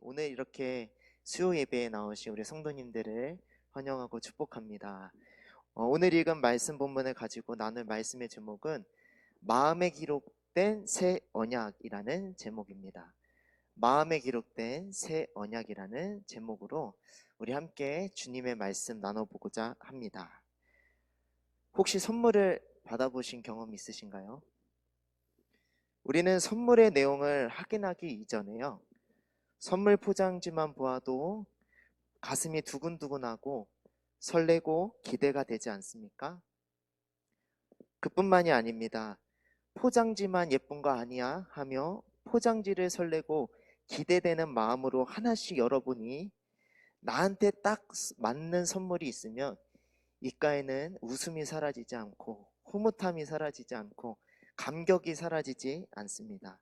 오늘 이렇게 수요 예배에 나오신 우리 성도님들을 환영하고 축복합니다. 오늘 읽은 말씀 본문을 가지고 나눌 말씀의 제목은 마음에 기록된 새 언약이라는 제목입니다. 마음에 기록된 새 언약이라는 제목으로 우리 함께 주님의 말씀 나눠보고자 합니다. 혹시 선물을 받아보신 경험 있으신가요? 우리는 선물의 내용을 확인하기 이전에요, 선물 포장지만 보아도 가슴이 두근두근하고 설레고 기대가 되지 않습니까? 그뿐만이 아닙니다. 포장지만 예쁜 거 아니야 하며 포장지를 설레고 기대되는 마음으로 하나씩 열어보니 나한테 딱 맞는 선물이 있으면 입가에는 웃음이 사라지지 않고 흐뭇함이 사라지지 않고 감격이 사라지지 않습니다.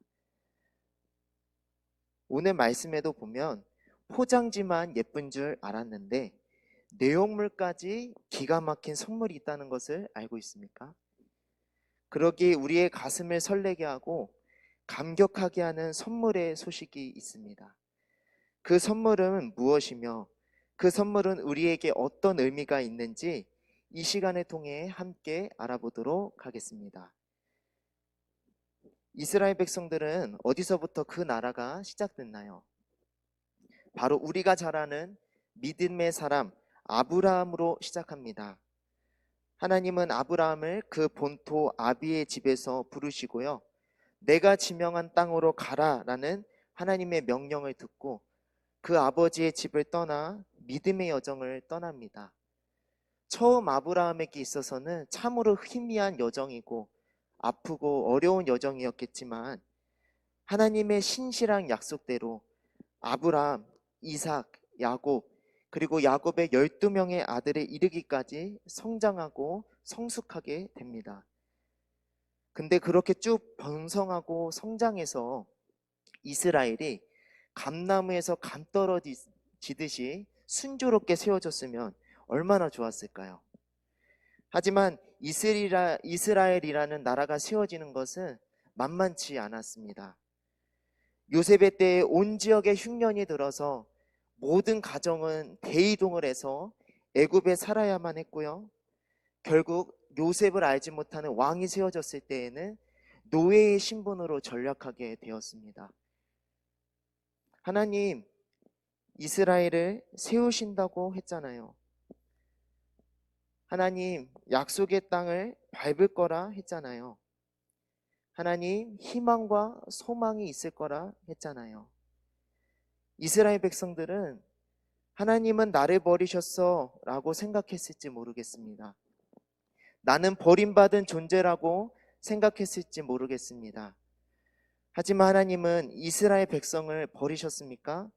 오늘 말씀에도 보면 포장지만 예쁜 줄 알았는데 내용물까지 기가 막힌 선물이 있다는 것을 알고 있습니까? 그러기에 우리의 가슴을 설레게 하고 감격하게 하는 선물의 소식이 있습니다. 그 선물은 무엇이며 그 선물은 우리에게 어떤 의미가 있는지 이 시간을 통해 함께 알아보도록 하겠습니다. 이스라엘 백성들은 어디서부터 그 나라가 시작됐나요? 바로 우리가 잘 아는 믿음의 사람 아브라함으로 시작합니다. 하나님은 아브라함을 그 본토 아비의 집에서 부르시고요, 내가 지명한 땅으로 가라라는 하나님의 명령을 듣고 그 아버지의 집을 떠나 믿음의 여정을 떠납니다. 처음 아브라함에게 있어서는 참으로 희미한 여정이고 아프고 어려운 여정이었겠지만 하나님의 신실한 약속대로 아브라함, 이삭, 야곱, 그리고 야곱의 12명의 아들에 이르기까지 성장하고 성숙하게 됩니다. 근데 그렇게 쭉 번성하고 성장해서 이스라엘이 감나무에서 감 떨어지듯이 순조롭게 세워졌으면 얼마나 좋았을까요? 하지만 이스라엘이라는 나라가 세워지는 것은 만만치 않았습니다. 요셉의 때에 온 지역에 흉년이 들어서 모든 가정은 대이동을 해서 애굽에 살아야만 했고요, 결국 요셉을 알지 못하는 왕이 세워졌을 때에는 노예의 신분으로 전락하게 되었습니다. 하나님, 이스라엘을 세우신다고 했잖아요. 하나님, 약속의 땅을 밟을 거라 했잖아요. 하나님, 희망과 소망이 있을 거라 했잖아요. 이스라엘 백성들은 하나님은 나를 버리셨어 라고 생각했을지 모르겠습니다. 나는 버림받은 존재라고 생각했을지 모르겠습니다. 하지만 하나님은 이스라엘 백성을 버리셨습니까?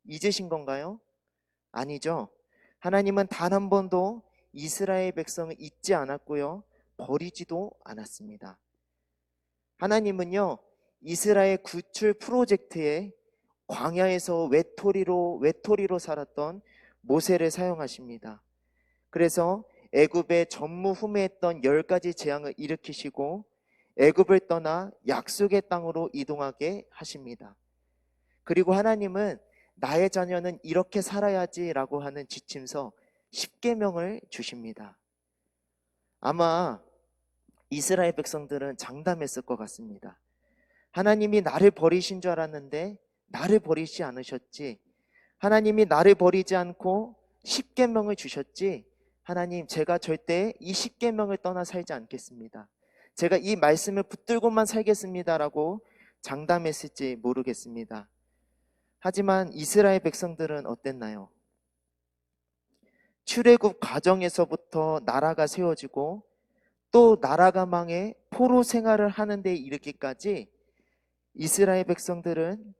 잊으신 건가요? 아니죠. 하나님은 단 한 번도 이스라엘 백성을 잊지 않았고요, 버리지도 않았습니다. 하나님은요, 이스라엘 구출 프로젝트에 광야에서 외톨이로 살았던 모세를 사용하십니다. 그래서 애굽에 전무후무했던 10가지 재앙을 일으키시고 애굽을 떠나 약속의 땅으로 이동하게 하십니다. 그리고 하나님은 나의 자녀는 이렇게 살아야지라고 하는 지침서 10계명을 주십니다. 아마 이스라엘 백성들은 장담했을 것 같습니다. 하나님이 나를 버리신 줄 알았는데 나를 버리지 않으셨지. 하나님이 나를 버리지 않고 10계명을 주셨지. 하나님, 제가 절대 이 10계명을 떠나 살지 않겠습니다. 제가 이 말씀을 붙들고만 살겠습니다라고 장담했을지 모르겠습니다. 하지만 이스라엘 백성들은 어땠나요? 출애굽 과정에서부터 나라가 세워지고 또 나라가 망해 포로 생활을 하는 데 이르기까지 이스라엘 백성들은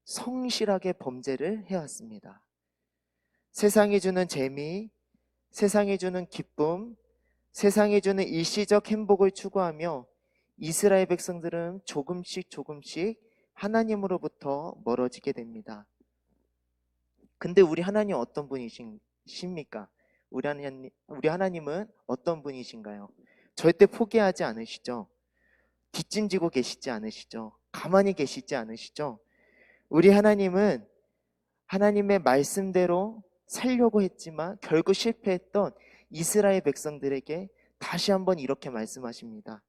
성실하게 범죄를 해왔습니다. 세상이 주는 재미, 세상이 주는 기쁨, 세상이 주는 일시적 행복을 추구하며 이스라엘 백성들은 조금씩 하나님으로부터 멀어지게 됩니다. 근데 우리 하나님 어떤 분이십니까? 우리 하나님은 어떤 분이신가요? 절대 포기하지 않으시죠? 뒷짐지고 계시지 않으시죠? 가만히 계시지 않으시죠? 우리 하나님은 하나님의 말씀대로 살려고 했지만 결국 실패했던 이스라엘 백성들에게 다시 한번 이렇게 말씀하십니다.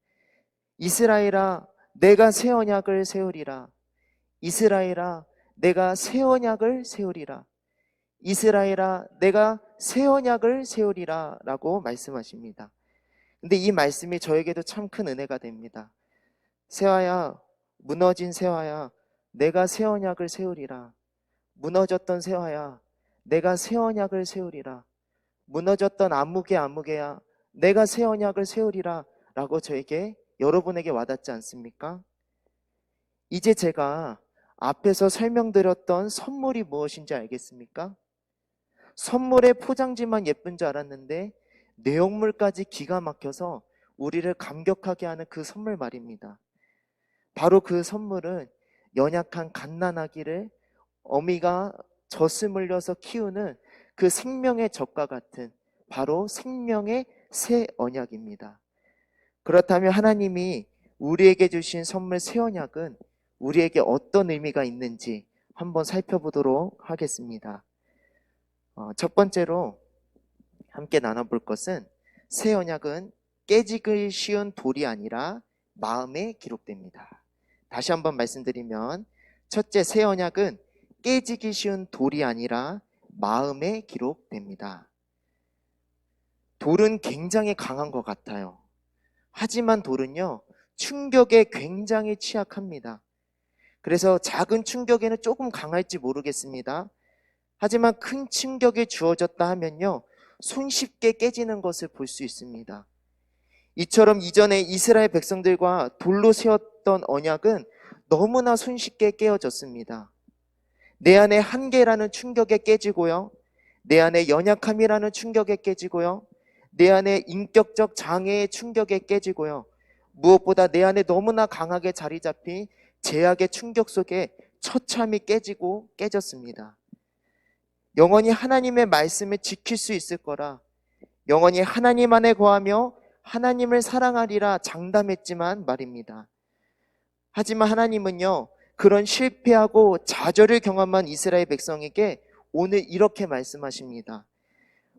이스라엘아, 내가 새 언약을 세우리라. 이스라엘아, 내가 새 언약을 세우리라. 이스라엘아, 내가 새 언약을 세우리라 라고 말씀하십니다. 근데 이 말씀이 저에게도 참 큰 은혜가 됩니다. 세화야, 무너진 세화야, 내가 새 언약을 세우리라. 무너졌던 세화야, 내가 새 언약을 세우리라. 무너졌던 아무개야, 내가 새 언약을 세우리라 라고 저에게, 여러분에게 와닿지 않습니까? 이제 제가 앞에서 설명드렸던 선물이 무엇인지 알겠습니까? 선물의 포장지만 예쁜 줄 알았는데 내용물까지 기가 막혀서 우리를 감격하게 하는 그 선물 말입니다. 바로 그 선물은 연약한 갓난아기를 어미가 젖을 물려서 키우는 그 생명의 젖과 같은 바로 생명의 새 언약입니다. 그렇다면 하나님이 우리에게 주신 선물 새 언약은 우리에게 어떤 의미가 있는지 한번 살펴보도록 하겠습니다. 첫 번째로 함께 나눠볼 것은 새 언약은 깨지기 쉬운 돌이 아니라 마음에 기록됩니다. 다시 한번 말씀드리면 첫째, 새 언약은 깨지기 쉬운 돌이 아니라 마음에 기록됩니다. 돌은 굉장히 강한 것 같아요. 하지만 돌은요, 충격에 굉장히 취약합니다. 그래서 작은 충격에는 조금 강할지 모르겠습니다. 하지만 큰 충격이 주어졌다 하면요, 손쉽게 깨지는 것을 볼 수 있습니다. 이처럼 이전에 이스라엘 백성들과 돌로 세웠던 언약은 너무나 손쉽게 깨어졌습니다. 내 안에 한계라는 충격에 깨지고요, 내 안에 연약함이라는 충격에 깨지고요, 내 안에 인격적 장애의 충격에 깨지고요, 무엇보다 내 안에 너무나 강하게 자리 잡힌 제약의 충격 속에 처참히 깨지고 깨졌습니다. 영원히 하나님의 말씀을 지킬 수 있을 거라, 영원히 하나님 안에 거하며 하나님을 사랑하리라 장담했지만 말입니다. 하지만 하나님은요, 그런 실패하고 좌절을 경험한 이스라엘 백성에게 오늘 이렇게 말씀하십니다.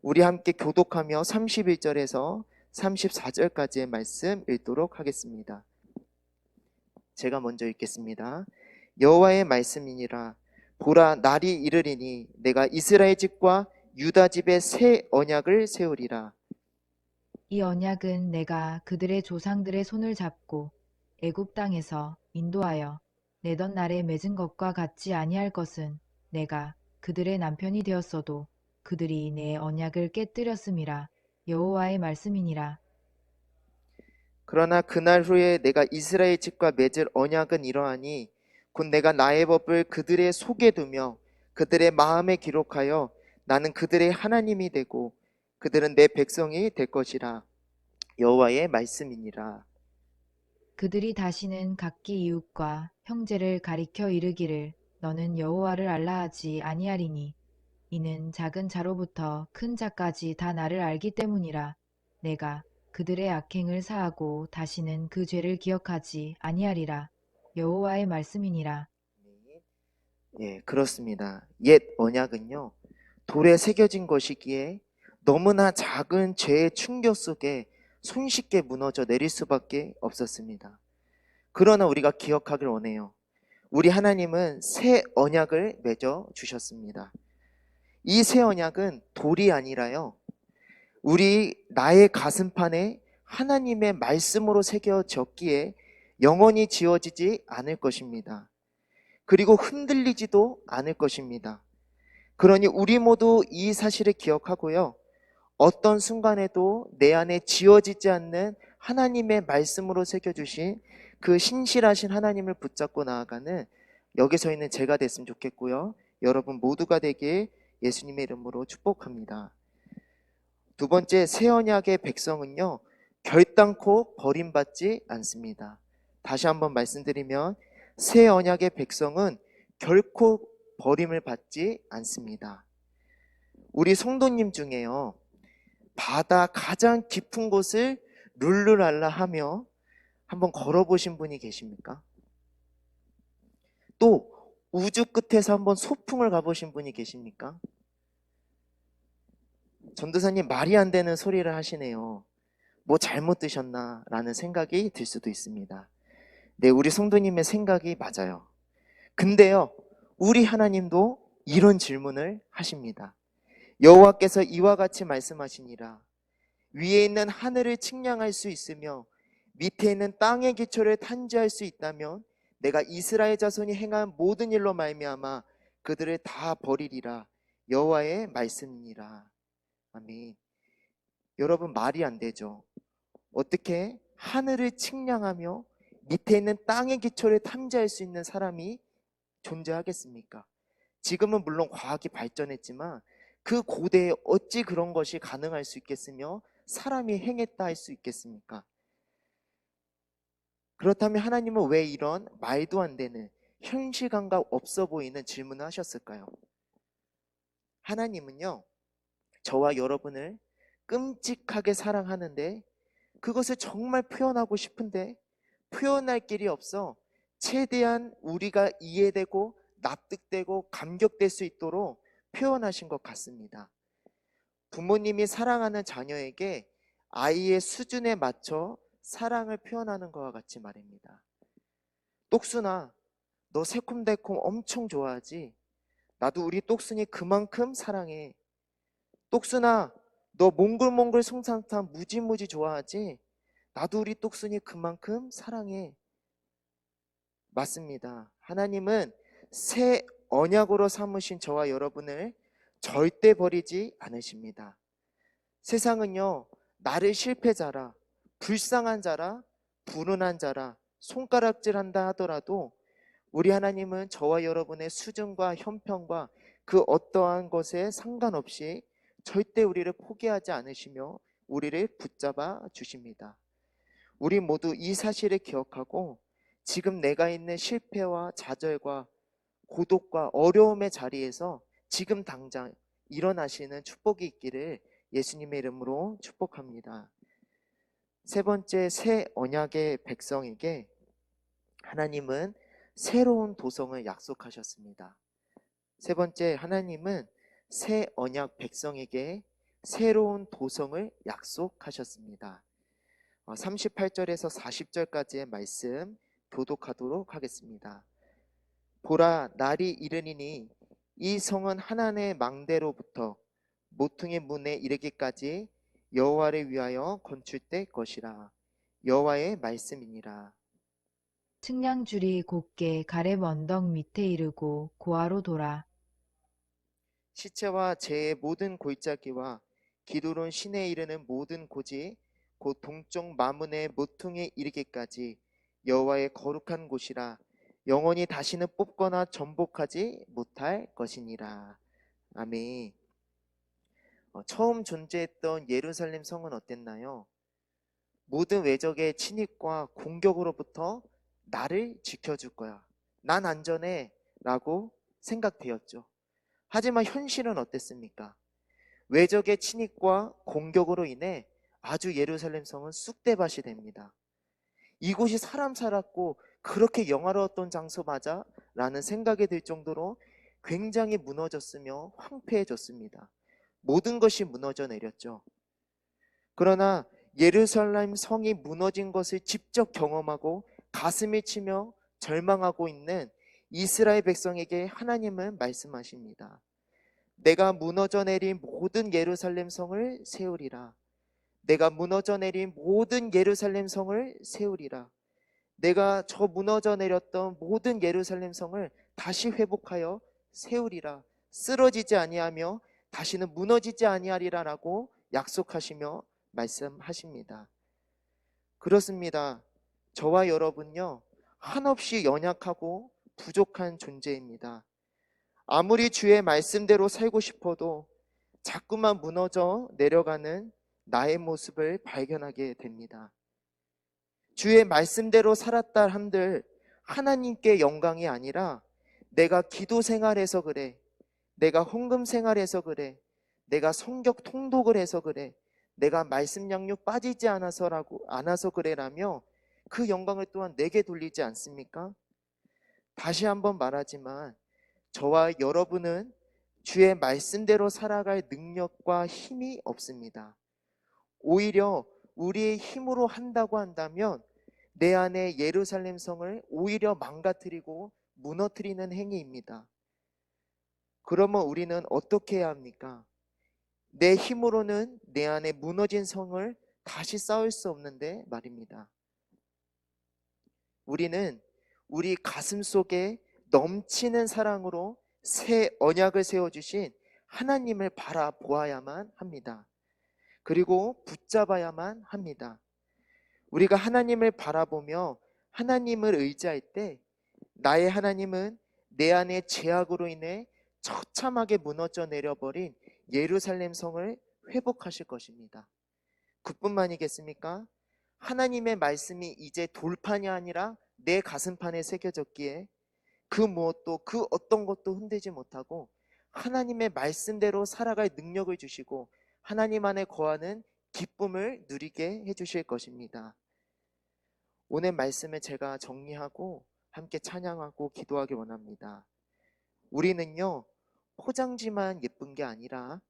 우리 함께 교독하며 31절에서 34절까지의 말씀 읽도록 하겠습니다. 제가 먼저 읽겠습니다. 여호와의 말씀이니라. 보라, 날이 이르리니 내가 이스라엘 집과 유다 집에 새 언약을 세우리라. 이 언약은 내가 그들의 조상들의 손을 잡고 애굽 땅에서 인도하여 내던 날에 맺은 것과 같지 아니할 것은 내가 그들의 남편이 되었어도 그들이 내 언약을 깨뜨렸음이라. 여호와의 말씀이니라. 그러나 그날 후에 내가 이스라엘 집과 맺을 언약은 이러하니 곧 내가 나의 법을 그들의 속에 두며 그들의 마음에 기록하여 나는 그들의 하나님이 되고 그들은 내 백성이 될 것이라. 여호와의 말씀이니라. 그들이 다시는 각기 이웃과 형제를 가리켜 이르기를 너는 여호와를 알라 하지 아니하리니 이는 작은 자로부터 큰 자까지 다 나를 알기 때문이라. 내가 그들의 악행을 사하고 다시는 그 죄를 기억하지 아니하리라. 여호와의 말씀이니라. 예, 그렇습니다. 옛 언약은요, 돌에 새겨진 것이기에 너무나 작은 죄의 충격 속에 손쉽게 무너져 내릴 수밖에 없었습니다. 그러나 우리가 기억하길 원해요. 우리 하나님은 새 언약을 맺어 주셨습니다. 이 새 언약은 돌이 아니라요, 우리 나의 가슴판에 하나님의 말씀으로 새겨졌기에 영원히 지워지지 않을 것입니다. 그리고 흔들리지도 않을 것입니다. 그러니 우리 모두 이 사실을 기억하고요, 어떤 순간에도 내 안에 지워지지 않는 하나님의 말씀으로 새겨주신 그 신실하신 하나님을 붙잡고 나아가는 여기 서 있는 제가 됐으면 좋겠고요, 여러분 모두가 되길 예수님의 이름으로 축복합니다. 두 번째, 새 언약의 백성은요, 결단코 버림받지 않습니다. 다시 한번 말씀드리면 새 언약의 백성은 결코 버림을 받지 않습니다. 우리 성도님 중에요, 바다 가장 깊은 곳을 룰루랄라 하며 한번 걸어보신 분이 계십니까? 또 우주 끝에서 한번 소풍을 가보신 분이 계십니까? 전도사님 말이 안 되는 소리를 하시네요. 뭐 잘못 드셨나 라는 생각이 들 수도 있습니다. 네, 우리 성도님의 생각이 맞아요. 근데요, 우리 하나님도 이런 질문을 하십니다. 여호와께서 이와 같이 말씀하시니라. 위에 있는 하늘을 측량할 수 있으며 밑에 있는 땅의 기초를 탄지할 수 있다면 내가 이스라엘 자손이 행한 모든 일로 말미암아 그들을 다 버리리라. 여호와의 말씀이니라. 아멘. 여러분, 말이 안 되죠. 어떻게 하늘을 측량하며 밑에 있는 땅의 기초를 탐지할 수 있는 사람이 존재하겠습니까? 지금은 물론 과학이 발전했지만 그 고대에 어찌 그런 것이 가능할 수 있겠으며 사람이 행했다 할 수 있겠습니까? 그렇다면 하나님은 왜 이런 말도 안 되는 현실감각 없어 보이는 질문을 하셨을까요? 하나님은요, 저와 여러분을 끔찍하게 사랑하는데 그것을 정말 표현하고 싶은데 표현할 길이 없어 최대한 우리가 이해되고 납득되고 감격될 수 있도록 표현하신 것 같습니다. 부모님이 사랑하는 자녀에게 아이의 수준에 맞춰 사랑을 표현하는 것과 같이 말입니다. 똑순아, 너 새콤달콤 엄청 좋아하지? 나도 우리 똑순이 그만큼 사랑해. 똑순아, 너 몽글몽글 솜사탕 무지무지 좋아하지? 나도 우리 똑순이 그만큼 사랑해. 맞습니다. 하나님은 새 언약으로 삼으신 저와 여러분을 절대 버리지 않으십니다. 세상은요, 나를 실패자라, 불쌍한 자라, 불운한 자라, 손가락질한다 하더라도 우리 하나님은 저와 여러분의 수준과 형편과 그 어떠한 것에 상관없이 절대 우리를 포기하지 않으시며 우리를 붙잡아 주십니다. 우리 모두 이 사실을 기억하고 지금 내가 있는 실패와 좌절과 고독과 어려움의 자리에서 지금 당장 일어나시는 축복이 있기를 예수님의 이름으로 축복합니다. 세 번째, 새 언약의 백성에게 하나님은 새로운 도성을 약속하셨습니다. 세 번째, 하나님은 새 언약 백성에게 새로운 도성을 약속하셨습니다. 38절에서 40절까지의 말씀 교독하도록 하겠습니다. 보라, 날이 이르니니 이 성은 하나님의 망대로부터 모퉁이 문에 이르기까지 여호와를 위하여 건축될 것이라. 여호와의 말씀이니라. 측량줄이 곧게 가렙 언덕 밑에 이르고 고아로 돌아 시체와 재의 모든 골짜기와 기드론 시내에 이르는 모든 고지 곧 동쪽 마문의 모퉁이에 이르기까지 여호와의 거룩한 곳이라. 영원히 다시는 뽑거나 전복하지 못할 것이니라. 아멘. 처음 존재했던 예루살렘 성은 어땠나요? 모든 외적의 침입과 공격으로부터 나를 지켜줄 거야. 난 안전해 라고 생각되었죠. 하지만 현실은 어땠습니까? 외적의 침입과 공격으로 인해 아주 예루살렘 성은 쑥대밭이 됩니다. 이곳이 사람 살았고 그렇게 영화로웠던 장소 맞아? 라는 생각이 들 정도로 굉장히 무너졌으며 황폐해졌습니다. 모든 것이 무너져 내렸죠. 그러나 예루살렘 성이 무너진 것을 직접 경험하고 가슴이 치며 절망하고 있는 이스라엘 백성에게 하나님은 말씀하십니다. 내가 무너져 내린 모든 예루살렘 성을 세우리라. 내가 무너져 내린 모든 예루살렘 성을 세우리라. 내가 저 무너져 내렸던 모든 예루살렘 성을 다시 회복하여 세우리라. 쓰러지지 아니하며 다시는 무너지지 아니하리라라고 약속하시며 말씀하십니다. 그렇습니다. 저와 여러분요, 한없이 연약하고 부족한 존재입니다. 아무리 주의 말씀대로 살고 싶어도 자꾸만 무너져 내려가는 나의 모습을 발견하게 됩니다. 주의 말씀대로 살았다 한들 하나님께 영광이 아니라 내가 기도 생활해서 그래, 내가 헌금 생활해서 그래, 내가 성경 통독을 해서 그래, 내가 말씀 양육 빠지지 않아서 그래라며 그 영광을 또한 내게 돌리지 않습니까? 다시 한번 말하지만 저와 여러분은 주의 말씀대로 살아갈 능력과 힘이 없습니다. 오히려 우리의 힘으로 한다고 한다면 내 안에 예루살렘 성을 오히려 망가뜨리고 무너뜨리는 행위입니다. 그러면 우리는 어떻게 해야 합니까? 내 힘으로는 내 안에 무너진 성을 다시 쌓을 수 없는데 말입니다. 우리는 우리 가슴 속에 넘치는 사랑으로 새 언약을 세워주신 하나님을 바라보아야만 합니다. 그리고 붙잡아야만 합니다. 우리가 하나님을 바라보며 하나님을 의지할 때 나의 하나님은 내 안의 죄악으로 인해 처참하게 무너져 내려버린 예루살렘 성을 회복하실 것입니다. 그뿐만이겠습니까? 하나님의 말씀이 이제 돌판이 아니라 내 가슴판에 새겨졌기에 그 무엇도 그 어떤 것도 흔들지 못하고 하나님의 말씀대로 살아갈 능력을 주시고 하나님 안에 거하는 기쁨을 누리게 해주실 것입니다. 오늘 말씀을 제가 정리하고 함께 찬양하고 기도하기 원합니다. 우리는요, 포장지만 예쁜 게 아니라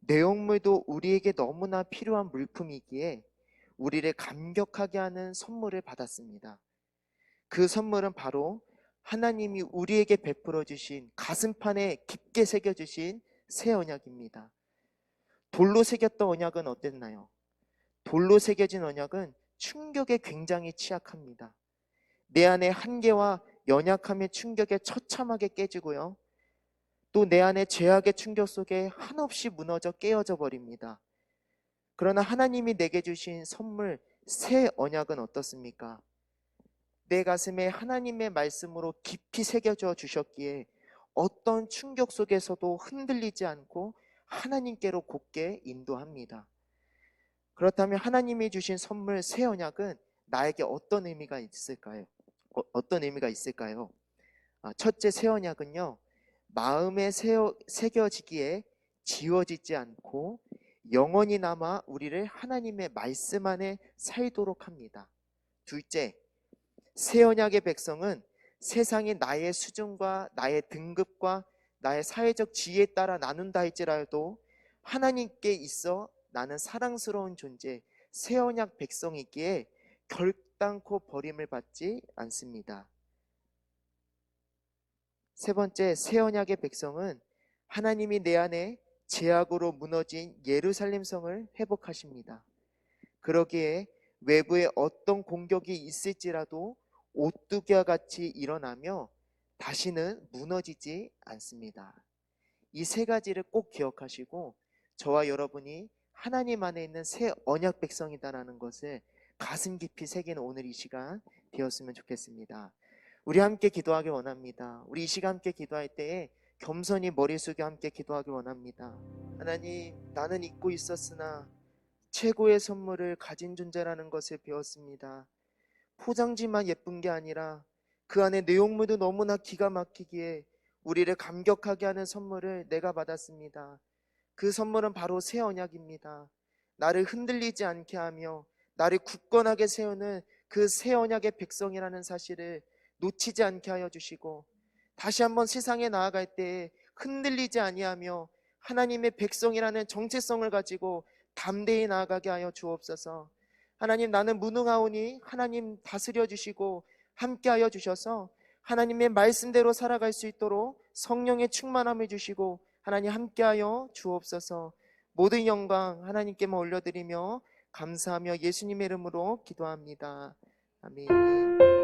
내용물도 우리에게 너무나 필요한 물품이기에 우리를 감격하게 하는 선물을 받았습니다. 그 선물은 바로 하나님이 우리에게 베풀어 주신 가슴판에 깊게 새겨 주신 새 언약입니다. 돌로 새겼던 언약은 어땠나요? 돌로 새겨진 언약은 충격에 굉장히 취약합니다. 내 안의 한계와 연약함의 충격에 처참하게 깨지고요. 또 내 안의 죄악의 충격 속에 한없이 무너져 깨어져 버립니다. 그러나 하나님이 내게 주신 선물 새 언약은 어떻습니까? 내 가슴에 하나님의 말씀으로 깊이 새겨져 주셨기에 어떤 충격 속에서도 흔들리지 않고 하나님께로 곧게 인도합니다. 그렇다면 하나님이 주신 선물 새 언약은 나에게 어떤 의미가 있을까요? 어떤 의미가 있을까요? 첫째 새 언약은요, 마음에 새겨지기에 지워지지 않고 영원히 남아 우리를 하나님의 말씀 안에 살도록 합니다. 둘째, 새 언약의 백성은 세상이 나의 수준과 나의 등급과 나의 사회적 지위에 따라 나눈다 할지라도 하나님께 있어 나는 사랑스러운 존재, 새 언약 백성이기에 결단코 버림을 받지 않습니다. 세 번째, 새 언약의 백성은 하나님이 내 안에 죄악으로 무너진 예루살렘 성을 회복하십니다. 그러기에 외부에 어떤 공격이 있을지라도 오뚜기와 같이 일어나며 다시는 무너지지 않습니다. 이 세 가지를 꼭 기억하시고 저와 여러분이 하나님 안에 있는 새 언약 백성이다라는 것을 가슴 깊이 새기는 오늘 이 시간 되었으면 좋겠습니다. 우리 함께 기도하기 원합니다. 우리 이 시간 함께 기도할 때에 겸손히 머리 숙여 함께 기도하기 원합니다. 하나님, 나는 잊고 있었으나 최고의 선물을 가진 존재라는 것을 배웠습니다. 포장지만 예쁜 게 아니라 그 안에 내용물도 너무나 기가 막히기에 우리를 감격하게 하는 선물을 내가 받았습니다. 그 선물은 바로 새 언약입니다. 나를 흔들리지 않게 하며 나를 굳건하게 세우는 그 새 언약의 백성이라는 사실을 놓치지 않게 하여 주시고 다시 한번 세상에 나아갈 때 흔들리지 아니하며 하나님의 백성이라는 정체성을 가지고 담대히 나아가게 하여 주옵소서. 하나님, 나는 무능하오니 하나님 다스려 주시고 함께하여 주셔서 하나님의 말씀대로 살아갈 수 있도록 성령의 충만함을 주시고 하나님 함께하여 주옵소서. 모든 영광 하나님께만 올려드리며 감사하며 예수님의 이름으로 기도합니다. 아멘.